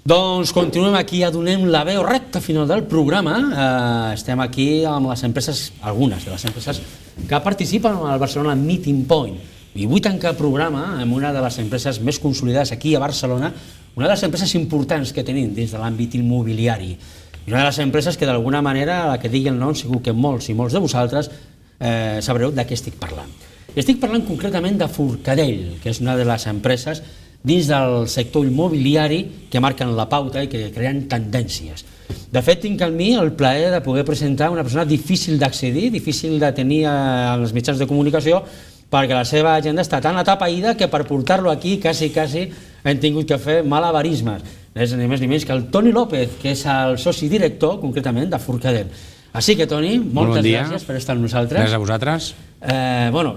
Doncs continuem aquí, ja donem la veu recta final del programa. Estem aquí amb les empreses, algunes de les empreses que participen al Barcelona Meeting Point. I vull tancar el programa amb una de les empreses més consolidades aquí a Barcelona, una de les empreses importants que tenim dins de l'àmbit immobiliari. I una de les empreses que d'alguna manera, a la que digui el nom, segur que molts i molts de vosaltres sabreu de què estic parlant. I estic parlant concretament de Forcadell, que és una de les empreses dins del sector immobiliari que marquen la pauta i que creen tendències. De fet, tinc a mi el plaer de poder presentar una persona difícil d'accedir, difícil de tenir als mitjans de comunicació, perquè la seva agenda està tan atapeïda que per portar-lo aquí quasi hem tingut que fer malabarismes. És ni més ni menys que el Toni López, que és el soci director, concretament, de Forcadell. Així que, Toni, moltes gràcies per estar amb nosaltres. Gràcies a vosaltres.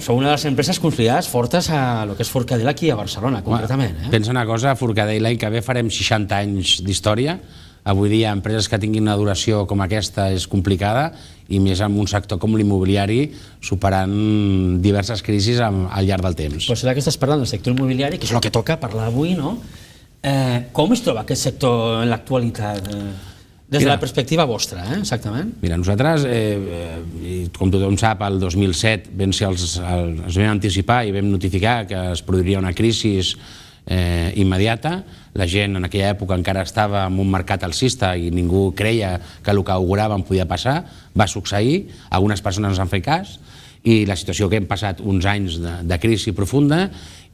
Sou una de les empreses consolidades fortes a lo que és Forcadell aquí a Barcelona, concretament. Pensa una cosa, Forcadell l'any que ve farem 60 anys d'història. Avui dia, empreses que tinguin una duració com aquesta és complicada, i més en un sector com l'immobiliari, superant diverses crisis al llarg del temps. Però serà que estàs parlant del sector immobiliari, que és el que toca parlar avui, no? Com es troba aquest sector en l'actualitat? Des de la perspectiva vostra, exactament? Mira, nosaltres, com tothom sap, el 2007 ens vam anticipar i vam notificar que es produiria una crisi immediata. La gent en aquella època encara estava en un mercat alcista i ningú creia que el que auguràvem podia passar. Va succeir, algunes persones ens han fet cas, i la situació que hem passat uns anys de crisi profunda,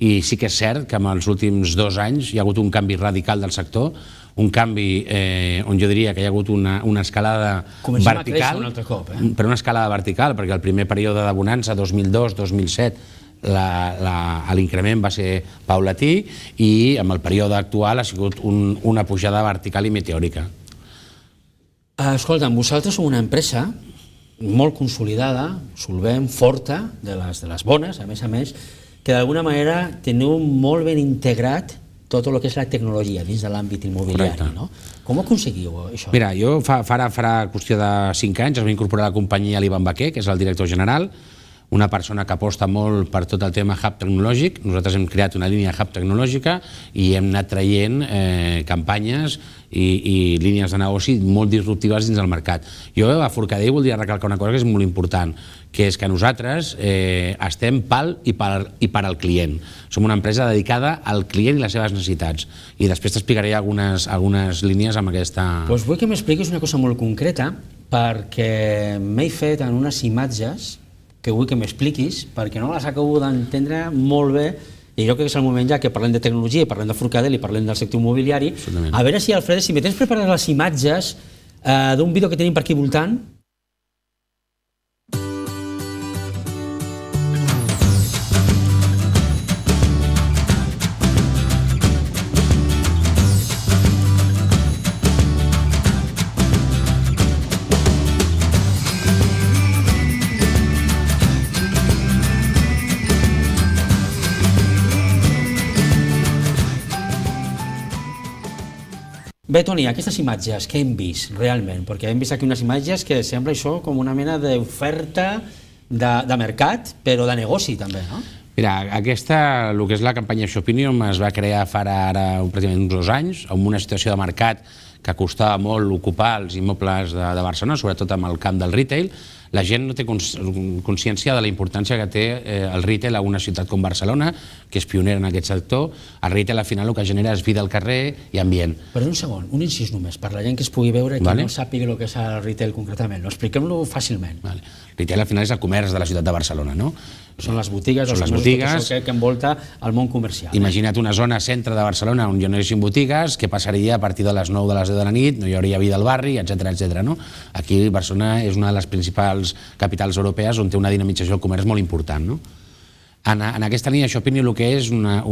i sí que és cert que en els últims 2 anys hi ha hagut un canvi radical del sector, un canvi on jo diria que hi ha hagut una escalada vertical, però una escalada vertical, perquè el primer període de bonança, 2002-2007, l'increment va ser paulatí, i amb el període actual ha sigut una pujada vertical i meteòrica. Escolta'm, vosaltres sou una empresa molt consolidada, solvent, forta, de les bones, a més, que d'alguna manera teniu molt ben integrat tot el que és la tecnologia dins de l'àmbit immobiliari, no? Com ho aconseguiu, això? Mira, jo farà qüestió de 5 anys es va incorporar a la companyia l'Ivan Baquer, que és el director general, una persona que aposta molt per tot el tema hub tecnològic. Nosaltres hem creat una línia hub tecnològica i hem anat traient campanyes i línies de negoci molt disruptives dins del mercat. Jo a Forcadell voldria recalcar una cosa que és molt important, que és que nosaltres estem pel i per al client. Som una empresa dedicada al client i les seves necessitats. I després t'explicaré algunes línies amb aquesta... Doncs vull que m'expliquis una cosa molt concreta, perquè m'he fet en unes imatges que vull que m'expliquis, perquè no les acabo d'entendre molt bé, i jo crec que és el moment ja que parlem de tecnologia, parlem de Forcadell i parlem del sector immobiliari. A veure si, Alfred, si me tens preparades les imatges d'un vídeo que tenim per aquí voltant. Bé, Toni, aquestes imatges que hem vist realment, perquè hem vist aquí unes imatges que sembla això com una mena d'oferta de mercat, però de negoci també, no? Mira, el que és la campanya Shopinium es va crear fa ara pràcticament uns 2 anys, amb una situació de mercat que costava molt ocupar els immobles de Barcelona, sobretot amb el camp del retail. La gent no té consciència de la importància que té el retail a una ciutat com Barcelona, que és pionera en aquest sector. El retail, al final, el que genera és vida al carrer i ambient. Però un segon, un incís només, per la gent que es pugui veure i que no sàpiga el que és el retail concretament. Expliquem-lo fàcilment. El retail, al final, és el comerç de la ciutat de Barcelona, no? Són les botigues, tot això que envolta el món comercial. Imagina't una zona centre de Barcelona on no hi haguessin botigues, què passaria a partir de les 9 de les 10 de la nit, no hi hauria vida al barri, etc. Aquí Barcelona és una de les principals capitals europees on té una dinamització del comerç molt important. En aquesta línia Shopinium el que és una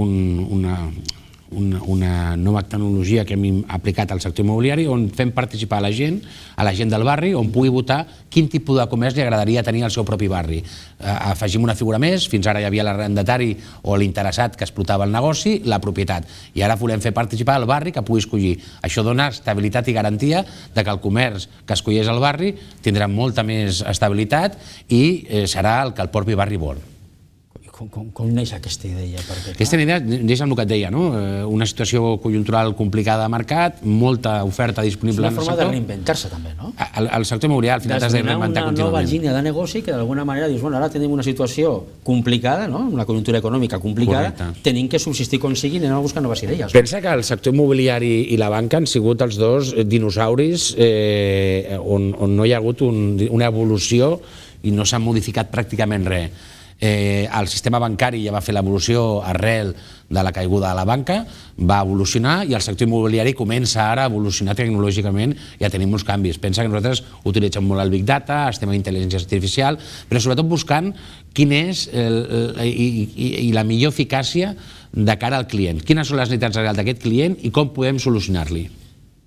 nova tecnologia que hem aplicat al sector immobiliari, on fem participar a la gent del barri, on pugui votar quin tipus de comerç li agradaria tenir al seu propi barri. Afegim una figura més, fins ara hi havia l'arrendatari o l'interessat que explotava el negoci, la propietat, i ara volem fer participar el barri que pugui escollir. Això dona estabilitat i garantia de que el comerç que escolleix el barri tindrà molta més estabilitat i serà el que el propi barri vol. Com neix aquesta idea? Aquesta idea neix amb el que et deia, no? Una situació conjuntural complicada de mercat, molta oferta disponible en el sector. És una forma de reinventar-se també, no? El sector immobiliari al final t'has de reinventar contínuament. Una nova línia de negoci que d'alguna manera dius, bueno, ara tenim una situació complicada, no? Una conjuntura econòmica complicada, tenim que subsistir com sigui i anem a buscar noves idees. Pensa que el sector immobiliari i la banca han sigut els dos dinosauris on no hi ha hagut una evolució i no s'ha modificat pràcticament res. El sistema bancari ja va fer l'evolució arrel de la caiguda de la banca, va evolucionar i el sector immobiliari comença ara a evolucionar tecnològicament i a tenir molts canvis. Pensa que nosaltres utilitzem molt el Big Data, estem en intel·ligència artificial, però sobretot buscant quin és i la millor eficàcia de cara al client. Quines són les necessitats reals d'aquest client i com podem solucionar-li.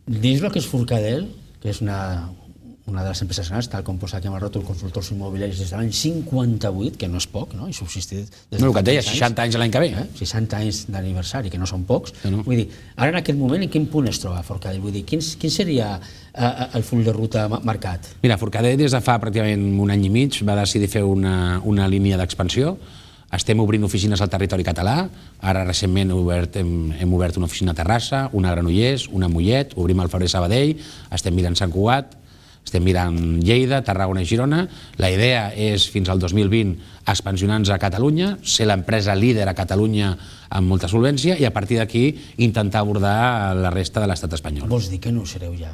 Dins el que és Forcadell, que és una de les empreses grans, tal com posa aquí amb el ròtol, consultors immobiliaris des de l'any 58, que no és poc, no? I subsistit des de el que et deia, 60 anys l'any que ve. 60 anys d'aniversari, que no són pocs. Vull dir, ara en aquest moment, en quin punt es troba Forcadell? Vull dir, quin seria el full de ruta marcat? Mira, Forcadell des de fa pràcticament un any i mig va decidir fer una línia d'expansió. Estem obrint oficines al territori català. Ara recentment hem obert una oficina a Terrassa, una a Granollers, una a Mollet, obrim al febrer Sabadell, estem mirant Sant Cugat, estem mirant Lleida, Tarragona i Girona. La idea és, fins al 2020, expansionar-nos a Catalunya, ser l'empresa líder a Catalunya amb molta solvència i a partir d'aquí intentar abordar la resta de l'estat espanyol. Vols dir que no ho sereu ja?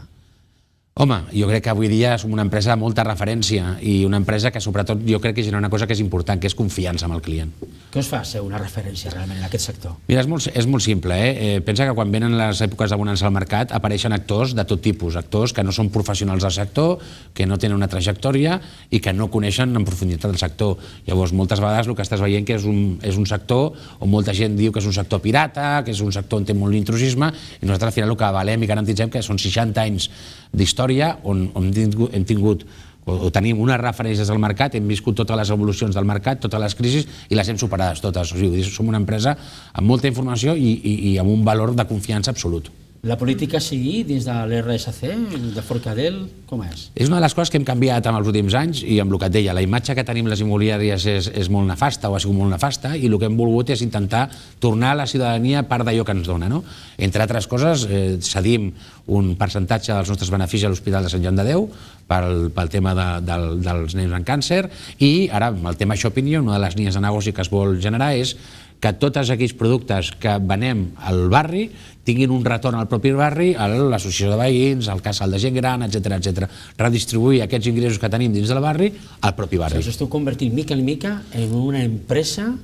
Home, jo crec que avui dia som una empresa de molta referència i una empresa que sobretot jo crec que genera una cosa que és important, que és confiança amb el client. Què us fa ser una referència realment en aquest sector? Mira, és molt simple. Pensa que quan venen les èpoques de bonança al mercat apareixen actors de tot tipus, actors que no són professionals del sector, que no tenen una trajectòria i que no coneixen en profunditat el sector. Llavors, moltes vegades el que estàs veient que és un sector on molta gent diu que és un sector pirata, que és un sector on té molt intrusisme, i nosaltres al final el que avalem i garantitzem que són 60 anys d'història on hem tingut o tenim unes referències al mercat, hem viscut totes les evolucions del mercat, totes les crisis i les hem superades totes. O sigui, som una empresa amb molta informació i amb un valor de confiança absolut. La política a seguir dins de l'RSC, de Forcadell, com és? És una de les coses que hem canviat en els últims anys i amb el que et deia, la imatge que tenim les immobiliàries és molt nefasta o ha sigut molt nefasta i el que hem volgut és intentar tornar a la ciutadania part d'allò que ens dona. Entre altres coses, cedim un percentatge dels nostres beneficis a l'Hospital de Sant Joan de Déu pel tema dels nens amb càncer i ara amb el tema Shopinio, una de les línies de negoci que es vol generar és que tots aquells productes que venem al barri tinguin un retorn al propi barri, a l'associació de veïns, al casal de gent gran, etc. Redistribuir aquests ingressos que tenim dins del barri al propi barri. Us esteu convertint mica en mica en una empresa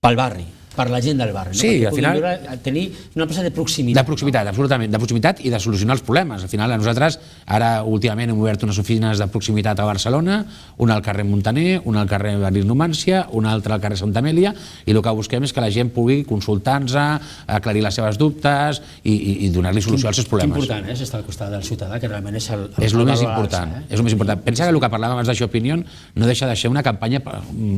pel barri, per la gent del barri. Sí, al final tenir una empresa de proximitat. De proximitat, absolutament, de proximitat i de solucionar els problemes. Al final, nosaltres, ara últimament hem obert unes oficines de proximitat a Barcelona, una al carrer Montaner, una al carrer Avenida Numància, una altra al carrer Santa Amèlia, i el que busquem és que la gent pugui consultar-nos, aclarir les seves dubtes i donar-li solució als seus problemes. Que important és estar al costat del ciutadà, que realment és el més important. És el més important. Pensa que el que parlàvem abans de Shopinion no deixa de ser una campanya,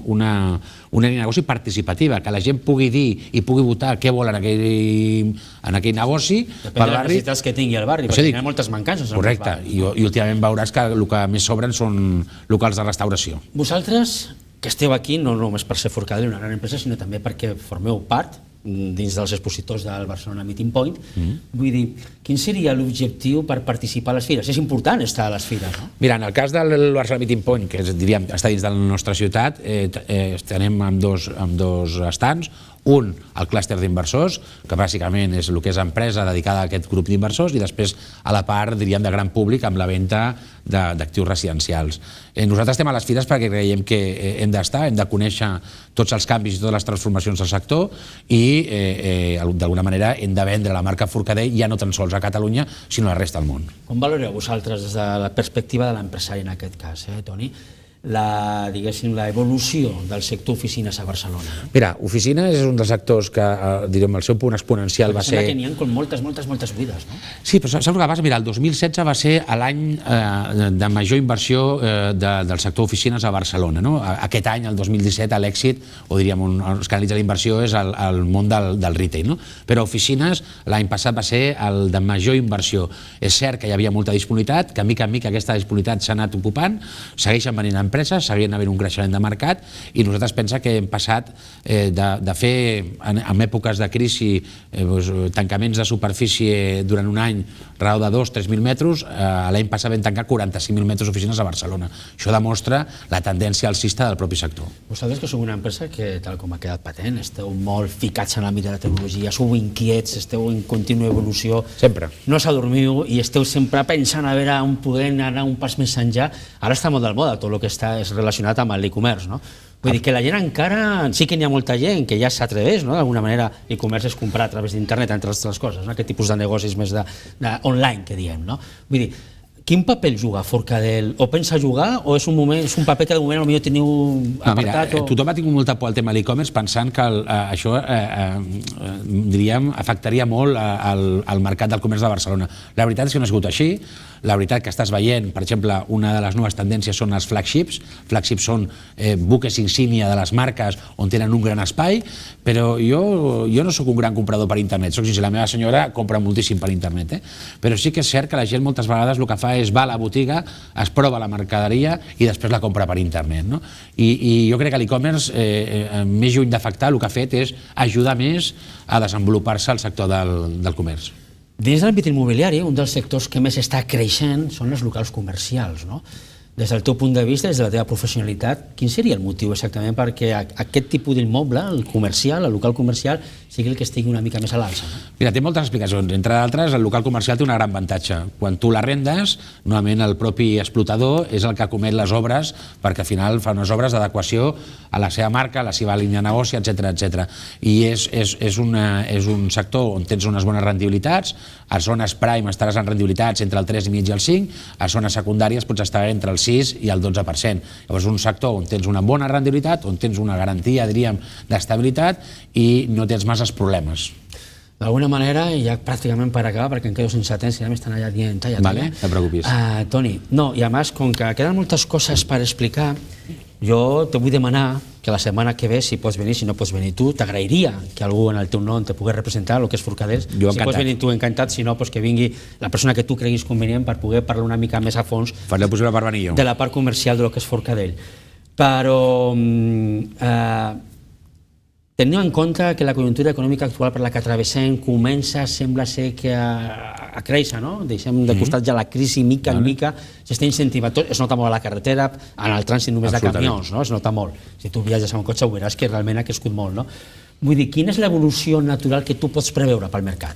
una línia de negoci participativa, que la gent pugui dir i pugui votar què vol en aquell negoci pel barri. Depèn de les necessitats que tingui el barri, perquè hi ha moltes mancances. Correcte, i últimament veuràs que el que més sobren són locals de restauració. Vosaltres, que esteu aquí, no només per ser Forcadell, una gran empresa, sinó també perquè formeu part dins dels expositors del Barcelona Meeting Point, vull dir, quin seria l'objectiu per participar a les fires? És important estar a les fires, no? Mira, en el cas del Barcelona Meeting Point, que diríem està dins de la nostra ciutat, estarem amb dos stands, un, el clúster d'inversors, que bàsicament és el que és empresa dedicada a aquest grup d'inversors, i després a la part, diríem, de gran públic amb la venda d'actius residencials. Nosaltres estem a les fires perquè creiem que hem d'estar, hem de conèixer tots els canvis i totes les transformacions del sector i d'alguna manera hem de vendre la marca Forcadell ja no tan sols a Catalunya, sinó a la resta del món. Com valoreu vosaltres des de la perspectiva de l'empresari en aquest cas, Toni? L'evolució del sector oficines a Barcelona. Mira, oficines és un dels sectors que, direm, el seu punt exponencial va ser... Sembla que n'hi ha com moltes buides, no? Sí, però saps el que passa? Mira, el 2016 va ser l'any de major inversió del sector oficines a Barcelona. Aquest any, el 2017, l'èxit, o diríem, els que analitza la inversió és el món del retail. Però oficines, l'any passat va ser el de major inversió. És cert que hi havia molta disponibilitat, que mica en mica aquesta disponibilitat s'ha anat ocupant, segueixen venint empreses, empreses, seguien havent un creixement de mercat i nosaltres pensa que hem passat de fer en èpoques de crisi tancaments de superfície durant un any raó de 2-3.000 metres, l'any passat vam tancar 45.000 metres d'oficines a Barcelona. Això demostra la tendència alcista del propi sector. Vosaltres que sou una empresa que, tal com ha quedat patent, esteu molt ficats en l'àmbit de la tecnologia, sou inquiets, esteu en contínua evolució. Sempre. No s'adormiu i esteu sempre pensant a veure on podem anar un pas més enllà. Ara està molt de moda tot el que està relacionat amb l'e-commerce, no? Vull dir que la gent encara, sí que n'hi ha molta gent que ja s'atreveix, no? D'alguna manera, l'e-commerce és comprar a través d'internet, entre altres coses, no? Aquest tipus de negocis més online, que diem, no? Vull dir, quin paper juga Forcadell? O pensa jugar o és un paper que de moment potser teniu apartat? Tothom ha tingut molta por al tema de l'e-commerce pensant que això diríem, afectaria molt al mercat del comerç de Barcelona. La veritat és que no ha sigut així. La veritat que estàs veient, per exemple, una de les noves tendències són els flagships. Flagships són buques insígnia de les marques on tenen un gran espai, però jo no sóc un gran comprador per internet. Soc sincer, la meva senyora compra moltíssim per internet, però sí que és cert que la gent moltes vegades el que fa és va a la botiga, es prova la mercaderia i després la compra per internet. No? I jo crec que l'e-commerce, més lluny d'afectar, el que ha fet és ajudar més a desenvolupar-se el sector del comerç. Dins de l'àmbit immobiliari, un dels sectors que més està creixent són els locals comercials, no? Des del teu punt de vista, des de la teva professionalitat, quin seria el motiu exactament perquè aquest tipus d'immoble, el comercial, el local comercial, sigui el que estigui una mica més a l'alça? Mira, té moltes explicacions. Entre d'altres, el local comercial té un gran avantatge. Quan tu l'arrendes, normalment el propi explotador és el que comet les obres perquè al final fa unes obres d'adequació a la seva marca, a la seva línia de negoci, etc. I és un sector on tens unes bones rendibilitats. A zones prime estaràs en rendibilitats entre el 3,5 i el 5, a zones secundàries pots estar entre el 6 i el 12%. Llavors és un sector on tens una bona rendibilitat, on tens una garantia, diríem, d'estabilitat i no tens masses problemes. D'alguna manera, i ja pràcticament per acabar, perquè em quedo sense temps, ja m'estan allà dient talla. Vale, no et preocupis. Toni, no, i a més, com que queden moltes coses per explicar, jo te vull demanar que la setmana que ve, si pots venir, si no pots venir tu, t'agrairia que algú en el teu nom te pogués representar el que és Forcadell. Jo encantat. Si pots venir tu, encantat, si no, que vingui la persona que tu creguis convenient per poder parlar una mica més a fons Faré el possible per venir jo. De la part comercial del que és Forcadell. Però tenint en compte que la conjuntura econòmica actual per la que travessem comença, sembla ser que a créixer, no? Deixem de costat ja la crisi mica en mica, s'està incentivant tot, es nota molt a la carretera, en el trànsit només de camions, no? Es nota molt. Si tu viatges amb un cotxe ho veuràs que realment ha crescut molt, no? Vull dir, quina és l'evolució natural que tu pots preveure pel mercat?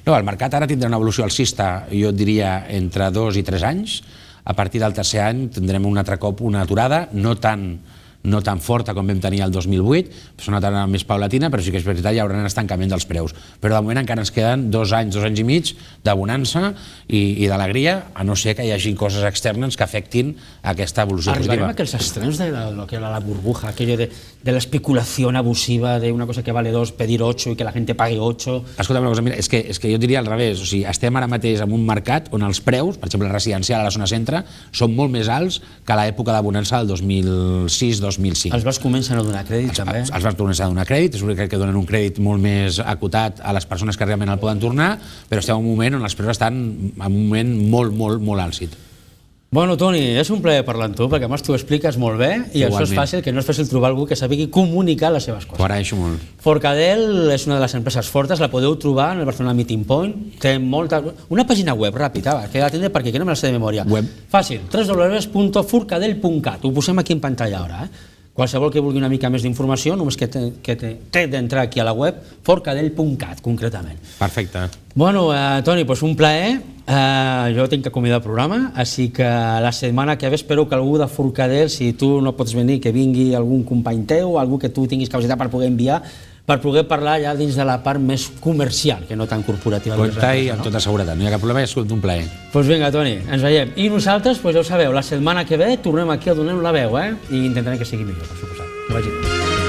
No, el mercat ara tindrà una evolució alcista, jo et diria, entre 2 i 3 anys. A partir del tercer any tindrem un altre cop una aturada, no tan forta com vam tenir el 2008, és una aturada més paulatina, però sí que és veritat, hi haurà un estancament dels preus. Però de moment encara ens queden 2 anys i mig de bonança i d'alegria, a no ser que hi hagi coses externes que afectin aquesta evolució positiva. Arribarem a aquells extrems de lo que era la burbuja, aquello de la especulación abusiva de una cosa que vale 2, pedir 8 i que la gent pagui 8. Escolta'm una cosa, mira, és que jo diria al revés, o sigui, estem ara mateix en un mercat on els preus, per exemple, residencial a la zona centre, són molt més alts que a l'època de bonança del 2006-2005. Els bancs comencen a donar crèdit, també? Els bancs comencen a donar crèdit, és veritat que donen un crèdit molt més acotat a les persones que realment el poden tornar, però estem en un moment on els preus estan en un moment molt àlcid. Bueno, Toni, és un plaer parlar amb tu, perquè a més tu ho expliques molt bé i això és fàcil, que no és fàcil trobar algú que sàpigui comunicar les seves coses. Ho agraeixo molt. Forcadell és una de les empreses fortes, la podeu trobar en el Barcelona Meeting Point, té molta... Una pàgina web ràpida, que he d'atendre perquè no me la sé de memòria. Web. Fàcil, www.forcadell.cat, ho posem aquí en pantalla ara, Qualsevol que vulgui una mica més d'informació, només que té d'entrar aquí a la web, forcadell.cat, concretament. Perfecte. Bueno, Toni, pues un plaer. Jo tinc que acomiadar el programa, així que la setmana que ve espero que algú de Forcadell, si tu no pots venir, que vingui algun company teu, algú que tu tinguis capacitat per poder enviar, per poder parlar ja dins de la part més comercial, que no tan corporativa. Compte-hi amb tota seguretat, no hi ha cap problema, és un plaer. Doncs vinga, Toni, ens veiem. I nosaltres, ja ho sabeu, la setmana que ve tornem aquí a donar la veu, i intentarem que sigui millor, per suposat. Que vagi bé.